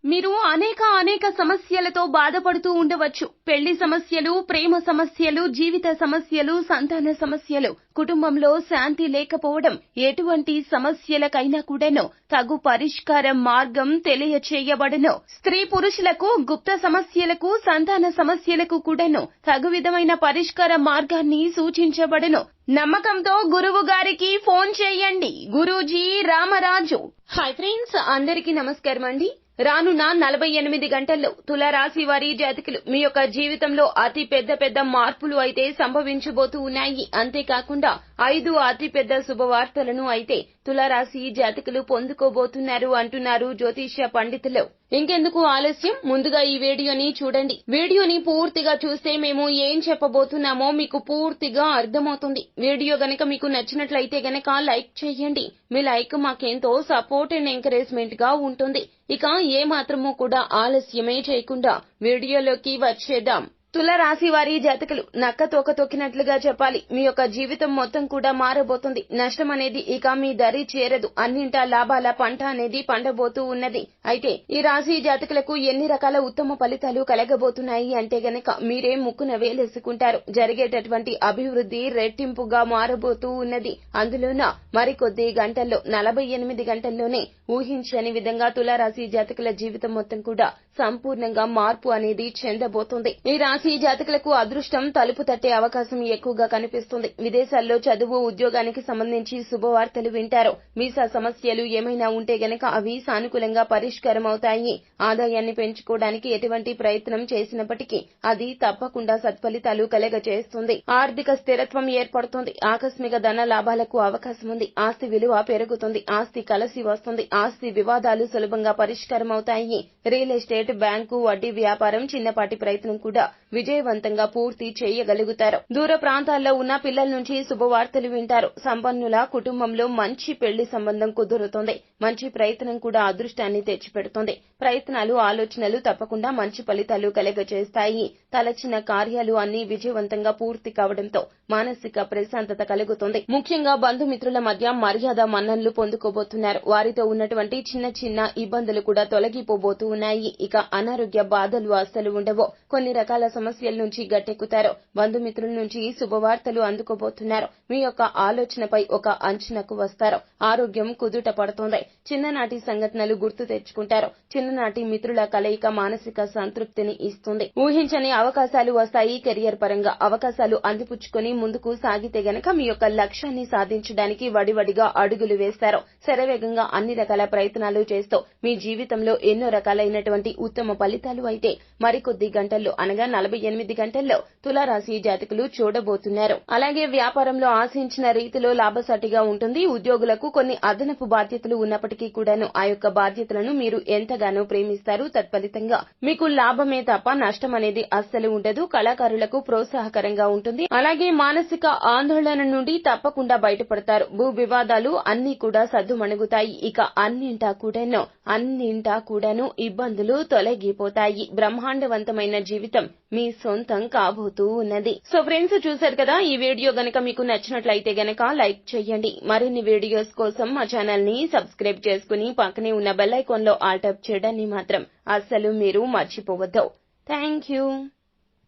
మీరు అనేక సమస్యలతో బాధపడుతూ ఉండవచ్చు. పెళ్లి సమస్యలు, ప్రేమ సమస్యలు, జీవిత సమస్యలు, సంతాన సమస్యలు, కుటుంబంలో శాంతి లేకపోవడం, ఎటువంటి సమస్యలకైనా కూడాను తగు పరిష్కార మార్గం తెలియచేయబడును. స్త్రీ పురుషులకు గుప్త సమస్యలకు, సంతాన సమస్యలకు కూడాను తగు విధమైన పరిష్కార మార్గాన్ని సూచించబడును. నమ్మకంతో గురువు గారికి ఫోన్ చేయండి. గురూజీ రామరాజు. హాయ్ ఫ్రెండ్స్, అందరికీ నమస్కారం అండి. రానున్న 48 గంటల్లో తులారాశి వారి జాతకులు మీ యొక్క జీవితంలో అతి పెద్ద మార్పులు అయితే సంభవించబోతూ ఉన్నాయి. అంతేకాకుండా 5 అతి పెద్ద శుభవార్తలను అయితే తులారాశి జాతకులు పొందుకోబోతున్నారు అంటున్నారు జ్యోతిష్య పండితులు. ఇంకెందుకు ఆలస్యం, ముందుగా ఈ వీడియోని చూడండి. వీడియోని పూర్తిగా చూస్తే మేము ఏం చెప్పబోతున్నామో మీకు పూర్తిగా అర్థమవుతుంది. వీడియో గనక మీకు నచ్చినట్లయితే గనక లైక్ చేయండి. మీ లైక్ మాకెంతో సపోర్ట్ అండ్ ఎంకరేజ్మెంట్ గా ఉంటుంది. ఇక ఏ మాత్రమూ కూడా ఆలస్యమే చేయకుండా వీడియోలోకి వచ్చేద్దాం. తులారాశి వారి జాతకులు నక్క తోక తొక్కినట్లుగా చెప్పాలి. మీ యొక్క జీవితం మొత్తం కూడా మారబోతుంది. నష్టం అనేది ఇక మీ దరి చేరదు. అన్నింటా లాభాల పంట అనేది పండబోతూ ఉన్నది. అయితే ఈ రాశి జాతకులకు ఎన్ని రకాల ఉత్తమ ఫలితాలు కలగబోతున్నాయి అంటే గనక మీరే ముక్కున వేలేసుకుంటారు. జరిగేటటువంటి అభివృద్ధి రెట్టింపుగా మారబోతూ ఉన్నది. అందులోన మరికొద్ది గంటల్లో 48 గంటల్లోనే ఊహించని విధంగా తులారాశి జాతకుల జీవితం మొత్తం కూడా సంపూర్ణంగా మార్పు అనేది చెందబోతుంది. ఈ రాశి జాతకులకు అదృష్టం తలుపు తట్టే అవకాశం ఎక్కువగా కనిపిస్తుంది. విదేశాల్లో చదువు, ఉద్యోగానికి సంబంధించి శుభవార్తలు వింటారు. వీసా సమస్యలు ఏమైనా ఉంటే గనక అవి సానుకూలంగా పరిష్కారం అవుతాయి. ఆదాయాన్ని పెంచుకోవడానికి ఎటువంటి ప్రయత్నం చేసినప్పటికీ అది తప్పకుండా సత్ఫలితాలు కలగజేస్తుంది. ఆర్థిక స్థిరత్వం ఏర్పడుతుంది. ఆకస్మిక ధన లాభాలకు అవకాశం ఉంది. ఆస్తి విలువ పెరుగుతుంది. ఆస్తి కలిసి వస్తుంది. ఆస్తి వివాదాలు సులభంగా పరిష్కారం అవుతాయి. రియల్ ఎస్టేట్, బ్యాంకు, వడ్డీ వ్యాపారం, చిన్నపాటి ప్రయత్నం కూడా విజయవంతంగా పూర్తి చేయగలుగుతారు. దూర ప్రాంతాల్లో ఉన్న పిల్లల నుంచి శుభవార్తలు వింటారు. సంపన్నుల కుటుంబంలో మంచి పెళ్లి సంబంధం కుదురుతుంది. మంచి ప్రయత్నం కూడా అదృష్టాన్ని తెచ్చిపెడుతుంది. ప్రయత్నాలు, ఆలోచనలు తప్పకుండా మంచి ఫలితాలు కలగజేస్తాయి. తలచిన కార్యాలు అన్ని విజయవంతంగా పూర్తి కావడంతో మానసిక ప్రశాంతత కలుగుతుంది. ముఖ్యంగా బంధుమిత్రుల మధ్య మర్యాద మన్ననలు పొందుకోబోతున్నారు. వారితో ఉన్నటువంటి చిన్న ఇబ్బందులు కూడా తొలగిపోబోతూ ఉన్నాయి. ఇక అనారోగ్య బాధలు అస్సలు ఉండవు. కొన్ని రకాల సమస్యల నుంచి గట్టెక్కుతారు. బంధుమిత్రుల నుంచి శుభవార్తలు అందుకోబోతున్నారు. మీ యొక్క ఆలోచనపై ఒక అంచనాకు వస్తారు. ఆరోగ్యం కుదుట పడుతుంది. చిన్ననాటి సంఘటనలు గుర్తు తెచ్చుకుంటారు. చిన్ననాటి మిత్రుల కలయిక మానసిక సంతృప్తిని ఇస్తుంది. ఊహించని అవకాశాలు వస్తాయి. కెరియర్ పరంగా అవకాశాలు అందిపుచ్చుకొని ముందుకు సాగితే గనక మీ యొక్క లక్ష్యాన్ని సాధించడానికి వడివడిగా అడుగులు వేస్తారు. శరవేగంగా అన్ని రకాల ప్రయత్నాలు చేస్తూ మీ జీవితంలో ఎన్నో రకాలైనటువంటి ఉత్తమ ఫలితాలు అయితే మరికొద్ది గంటల్లో అనగా 48 గంటల్లో తులారాశి జాతకులు చూడబోతున్నారు. అలాగే వ్యాపారంలో ఆశించిన రీతిలో లాభసాటిగా ఉంటుంది. ఉద్యోగులకు కొన్ని అదనపు బాధ్యతలు ఉన్నప్పటికీ కూడాను ఆ యొక్క బాధ్యతలను మీరు ఎంతగానో ప్రేమిస్తారు. తత్ఫలితంగా మీకు లాభమే తప్ప నష్టం అనేది అస్సలు ఉండదు. కళాకారులకు ప్రోత్సాహకరంగా ఉంటుంది. అలాగే మానసిక ఆందోళన నుండి తప్పకుండా బయటపడతారు. భూ వివాదాలు అన్ని కూడా సద్దుమణుగుతాయి. ఇక అన్నింటా కూడాను ఇబ్బందులు తొలగిపోతాయి. బ్రహ్మాండవంతమైన జీవితం మీ సొంతం కాబోతూ ఉన్నది. సో ఫ్రెండ్స్, చూశారు కదా, ఈ వీడియో గనక మీకు నచ్చినట్లయితే గనక లైక్ చేయండి. మరిన్ని వీడియోస్ కోసం మా ఛానల్ ని సబ్స్క్రైబ్ చేసుకుని పక్కనే ఉన్న బెల్ ఐకాన్ లో ఆల్ టాప్ చేయడాన్ని మాత్రం అస్సలు మీరు మర్చిపోవద్దు. Thank you.